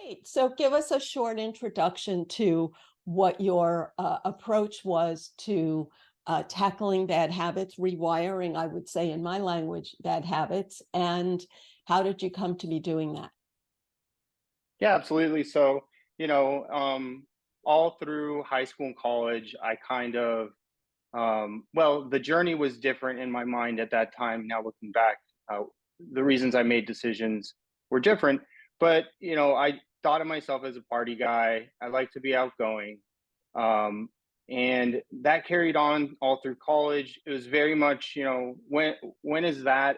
Great. So give us a short introduction to what your approach was to tackling bad habits, rewiring, I would say in my language, bad habits, and how did you come to be doing that? Yeah, absolutely. So, you know, all through high school and college, I kind of, well, the journey was different in my mind at that time. Now looking back, uh, the reasons I made decisions were different. But, I thought of myself as a party guy. I like to be outgoing. Um, and that carried on all through college. It was very much, when is that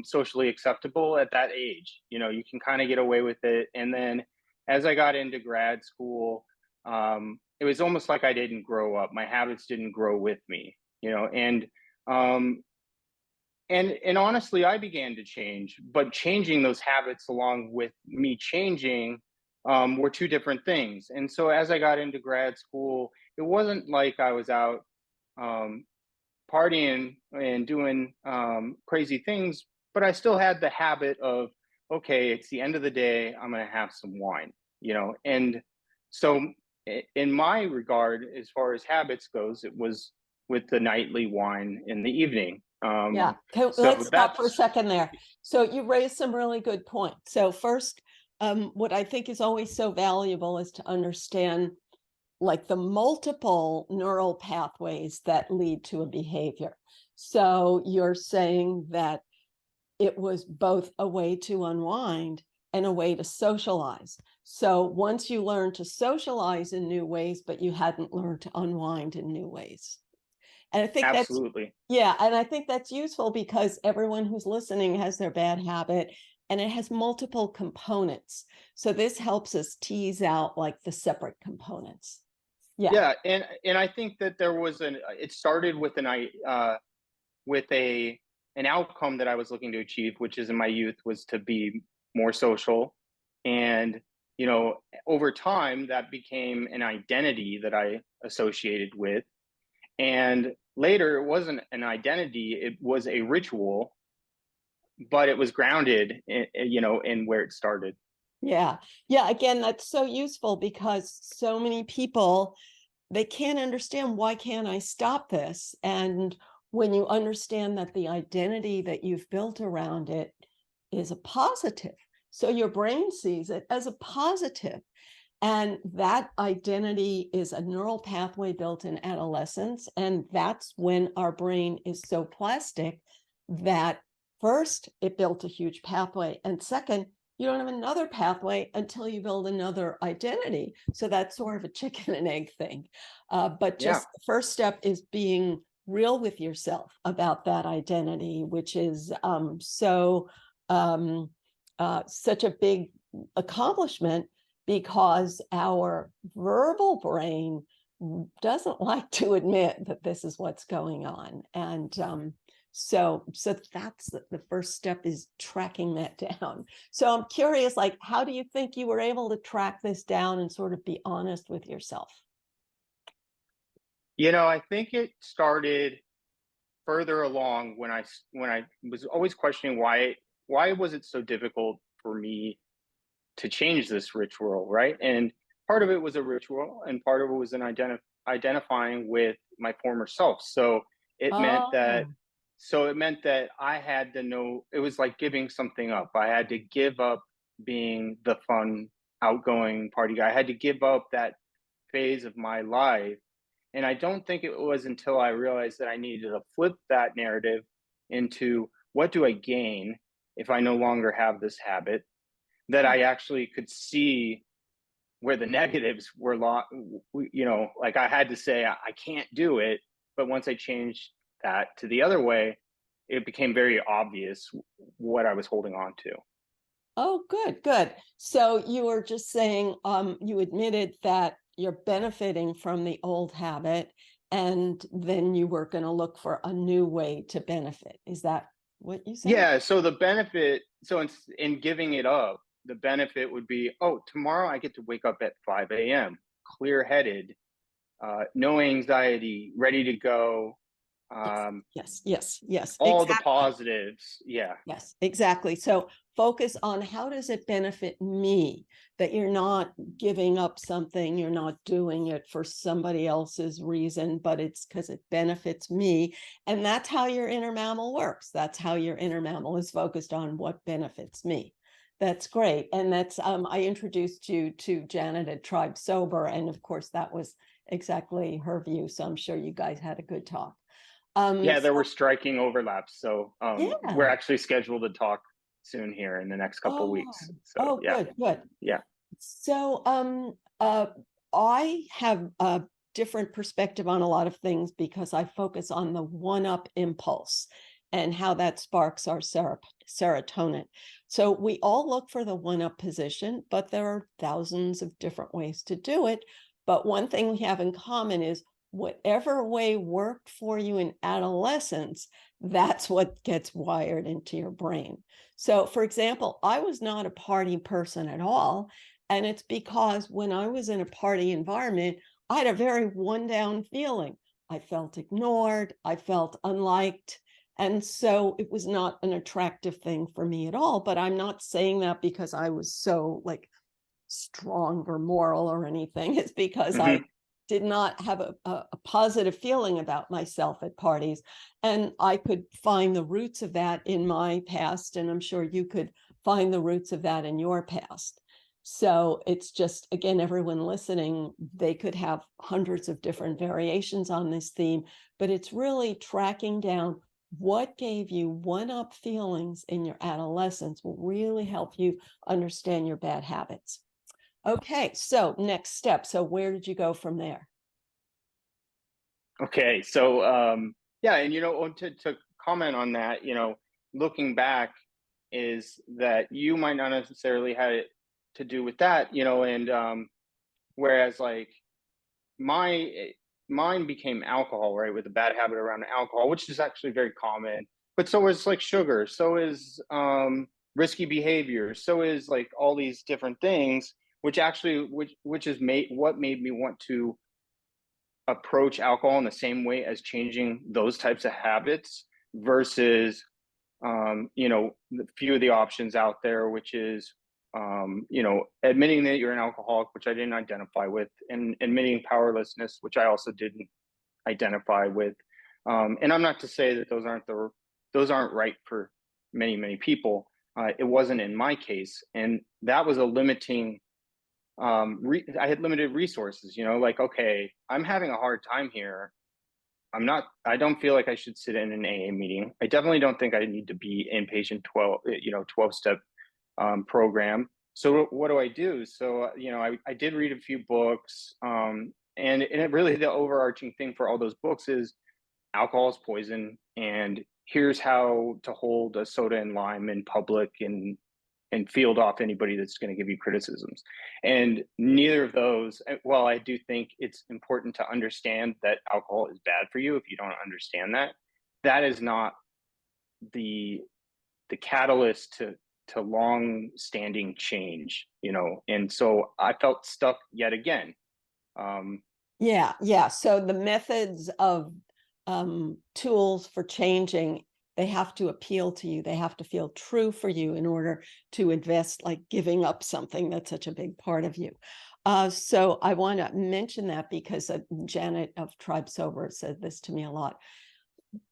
socially acceptable at that age? You can kind of get away with it. And then as I got into grad school, it was almost like I didn't grow up. My habits didn't grow with me, um, and honestly, I began to change, but changing those habits along with me changing were two different things. And so as I got into grad school, it wasn't like I was out um, partying and doing crazy things, but I still had the habit of, okay, it's the end of the day, I'm going to have some wine, And so, in my regard, as far as habits goes, it was with the nightly wine in the evening. Yeah, okay, let's So stop for a that's second there. So you raised some really good points. So first, what I think is always so valuable is to understand like the multiple neural pathways that lead to a behavior. So you're saying that it was both a way to unwind and a way to socialize. So once you learned to socialize in new ways, but you hadn't learned to unwind in new ways. And I think that's, absolutely. yeah, and I think that's useful because everyone who's listening has their bad habit and it has multiple components. So this helps us tease out like the separate components. Yeah. Yeah, and I think that there was it started with an outcome that I was looking to achieve, which is in my youth was to be more social. And, over time that became an identity that I associated with. And later it wasn't an identity, it was a ritual, but it was grounded in where it started. Yeah. Yeah. Again, that's so useful because so many people, they can't understand why can't I stop this? And when you understand that the identity that you've built around it is a positive, so your brain sees it as a positive. And that identity is a neural pathway built in adolescence. And that's when our brain is so plastic that first, it built a huge pathway. And second, you don't have another pathway until you build another identity. So that's sort of a chicken and egg thing. But Yeah. just the first step is being real with yourself about that identity, which is um, such a big accomplishment because our verbal brain doesn't like to admit that this is what's going on. And so that's the first step is tracking that down. So I'm curious, like, how do you think you were able to track this down and sort of be honest with yourself? I think it started further along when I was always questioning why was it so difficult for me to change this ritual, right? And part of it was a ritual, and part of it was an identifying with my former self. It meant that Oh, it meant that I had to know it was like giving something up. I had to give up being the fun, outgoing party guy. I had to give up that phase of my life. And I don't think it was until I realized that I needed to flip that narrative into what do I gain if I no longer have this habit, that huh. I actually could see where the negatives were like I had to say I can't do it. But once I changed that to the other way, it became very obvious what I was holding on to. Oh, good, good. So you were just saying, you admitted that you're benefiting from the old habit, and then you were going to look for a new way to benefit. Is that what you said? Yeah, so the benefit, so in giving it up, the benefit would be, oh, tomorrow I get to wake up at 5 a.m., clear headed, no anxiety, ready to go. Yes, um, yes, yes, yes, all the exactly. positives. Yeah. Yes, exactly. So focus on how does it benefit me, that you're not giving up something, you're not doing it for somebody else's reason, but it's because it benefits me. And that's how your inner mammal works. That's how your inner mammal is focused on what benefits me. That's great. And that's I introduced you to Janet at Tribe Sober. And of course, that was exactly her view. So I'm sure you guys had a good talk. Yeah, there So were striking overlaps. So we're yeah. actually scheduled to talk soon here in the next couple of Oh, weeks. So oh, yeah, good, good. yeah. So, I have a different perspective on a lot of things because I focus on the one-up impulse and how that sparks our serotonin. So we all look for the one-up position, but there are thousands of different ways to do it. But one thing we have in common is whatever way worked for you in adolescence, that's what gets wired into your brain. So, for example, I was not a party person at all. And it's because when I was in a party environment, I had a very one down feeling. I felt ignored, I felt unliked. And so it was not an attractive thing for me at all. But I'm not saying that because I was so like strong or moral or anything. It's because I Hmm. did not have a positive feeling about myself at parties. And I could find the roots of that in my past. And I'm sure you could find the roots of that in your past. So it's just, again, everyone listening, they could have hundreds of different variations on this theme, but it's really tracking down what gave you one-up feelings in your adolescence will really help you understand your bad habits. Okay, so next step. So where did you go from there? Okay, so yeah, and to comment on that, looking back is that you might not necessarily had it to do with that, and whereas like my mine became alcohol, right, with a bad habit around alcohol, which is actually very common. But so is like sugar, so is risky behavior, so is like all these different things, which is made what made me want to approach alcohol in the same way as changing those types of habits versus the few of the options out there, which is admitting that you're an alcoholic, which I didn't identify with, and admitting powerlessness, which I also didn't identify with. And I'm not to say that those aren't right for many people. It wasn't in my case, and that was a limiting. I had limited resources. Like, okay, I'm having a hard time here. I don't feel like I should sit in an AA meeting. I definitely don't think I need to be inpatient 12-step program. So what do I do? So, I did read a few books. And it really, the overarching thing for all those books is alcohol is poison. And here's how to hold a soda and lime in public and field off anybody that's going to give you criticisms. And neither of those, well, I do think it's important to understand that alcohol is bad for you. If you don't understand that, that is not the catalyst to long standing change, and so I felt stuck yet again. um Yeah, yeah. So the methods of tools for changing, they have to appeal to you. They have to feel true for you in order to invest, like giving up something that's such a big part of you. So I want to mention that because Janet of Tribe Sober said this to me a lot.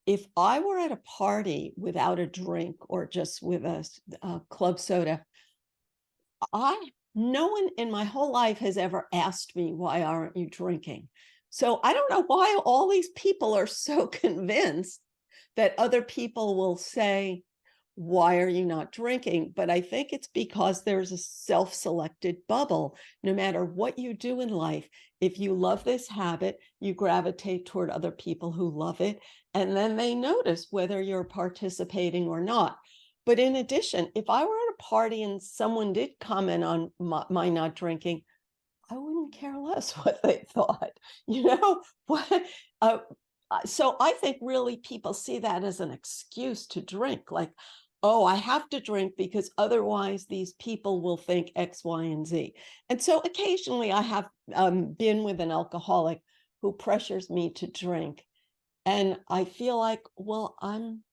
If I were at a party without a drink or just with a club soda, I no one in my whole life has ever asked me, why aren't you drinking? So I don't know why all these people are so convinced that other people will say, why are you not drinking? But I think it's because there's a self-selected bubble. No matter what you do in life, if you love this habit, you gravitate toward other people who love it, and then they notice whether you're participating or not. But in addition, if I were at a party and someone did comment on my not drinking, I wouldn't care less what they thought, you know? What? Uh, so I think really people see that as an excuse to drink, like, oh, I have to drink because otherwise these people will think X, Y, and Z. And so occasionally I have been with an alcoholic who pressures me to drink. And I feel like, well, I'm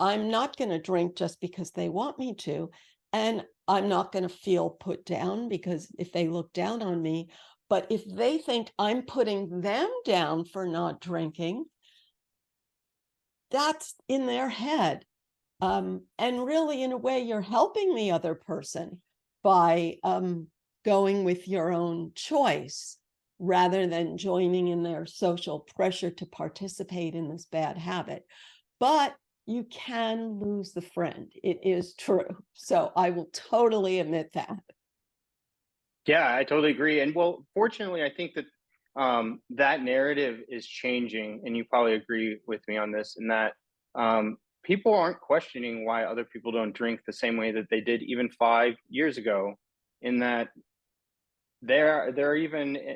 not going to drink just because they want me to. And I'm not going to feel put down because if they look down on me, but if they think I'm putting them down for not drinking, that's in their head. And really, in a way, you're helping the other person by going with your own choice rather than joining in their social pressure to participate in this bad habit. But you can lose the friend. It is true. So I will totally admit that. Yeah, I totally agree. And well, fortunately, I think that that narrative is changing, and you probably agree with me on this, in that people aren't questioning why other people don't drink the same way that they did even 5 years ago. In that they're even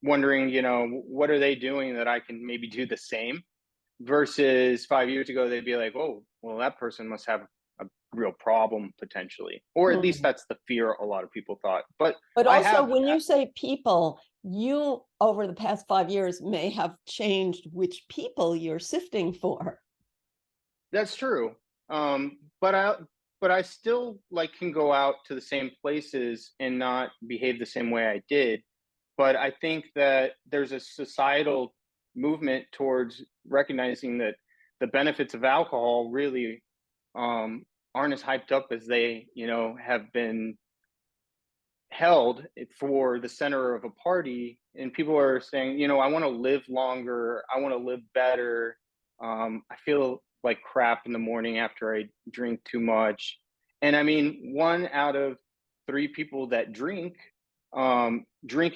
wondering, what are they doing that I can maybe do the same? Versus 5 years ago, they'd be like, "Oh, well, that person must have a real problem potentially," or at least Mhm. that's the fear a lot of people thought. But But I also, have, when you say people, you over the past 5 years may have changed which people you're sifting for. that's true. But I still like can go out to the same places and not behave the same way I did. But I think that there's a societal movement towards recognizing that the benefits of alcohol really aren't as hyped up as they, have been held for the center of a party. And people are saying, I want to live longer, I want to live better. I feel like crap in the morning after I drink too much. And I mean, 1 out of 3 people that drink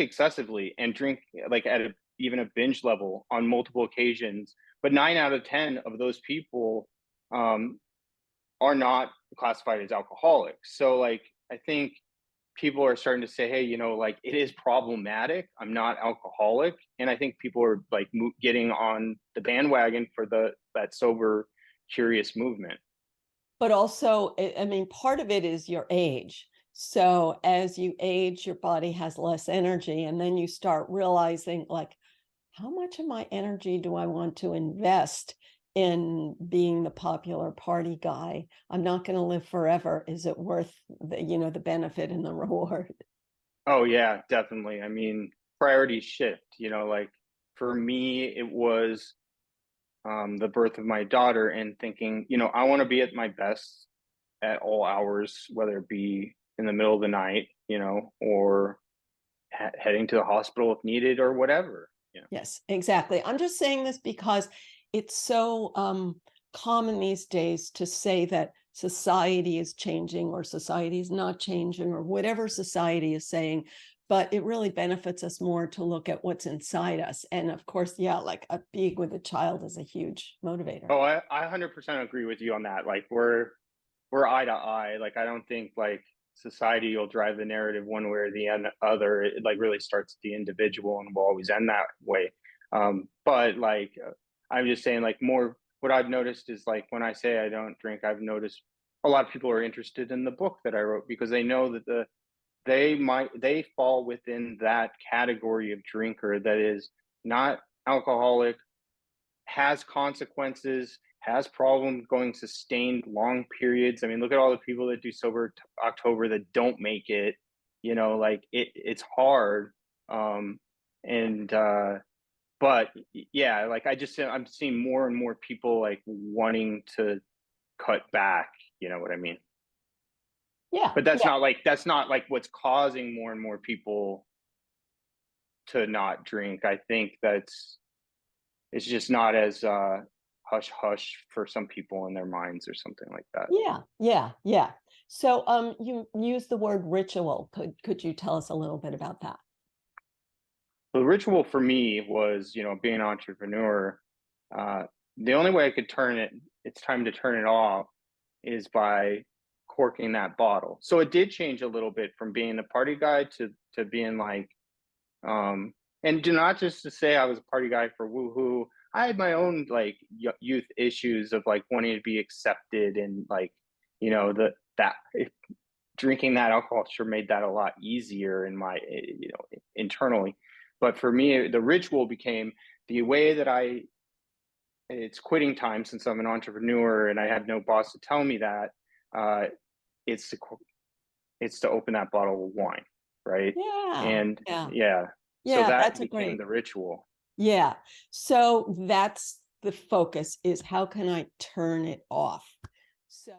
excessively and drink like at even a binge level on multiple occasions. But 9 out of 10 of those people um, are not classified as alcoholics. So like I think people are starting to say, hey, like it is problematic. I'm not alcoholic, and I think people are like getting on the bandwagon for that sober, curious movement. But also, I mean, part of it is your age. So as you age, your body has less energy, and then you start realizing, like, how much of my energy do I want to invest in being the popular party guy? I'm not going to live forever. Is it worth the benefit and the reward? Oh yeah, definitely. I mean, priorities shift. Like for me, it was the birth of my daughter, and thinking, I want to be at my best at all hours, whether it be in the middle of the night, or heading to the hospital if needed or whatever. Yes, exactly. I'm just saying this because it's so common these days to say that society is changing or society is not changing or whatever society is saying, but it really benefits us more to look at what's inside us. And of course, yeah, like being with a child is a huge motivator. Oh, I 100% agree with you on that. Like we're eye to eye. Like I don't think like society will drive the narrative one way or the other. It like really starts at the individual and will always end that way. But like I'm just saying, like more what I've noticed is like when I say I don't drink, I've noticed a lot of people are interested in the book that I wrote because they know that they fall within that category of drinker that is not alcoholic, has consequences, has problems going sustained long periods. I mean, look at all the people that do sober October that don't make it. Like it's hard. Um, and but yeah, like I'm seeing more and more people like wanting to cut back. You know what I mean? Yeah, But that's not like what's causing more and more people to not drink. I think it's just not as hush hush for some people in their minds or something like that. yeah. So you use the word ritual. Could you tell us a little bit about that? The ritual for me was, being an entrepreneur. Uh, the only way I could it's time to turn it off, is by corking that bottle. So it did change a little bit from being the party guy to being like, um, and do not just to say I was a party guy for woohoo. I had my own like youth issues of like wanting to be accepted, and like, that drinking that alcohol sure made that a lot easier in my, internally. But for me, the ritual became the way that I it's quitting time since I'm an entrepreneur and I had no boss to tell me that. Uh, it's to it's to open that bottle of wine, right? Yeah. And Yeah. yeah, so Yeah. that That's a became great. the ritual. Yeah. So that's the focus, is how can I turn it off? So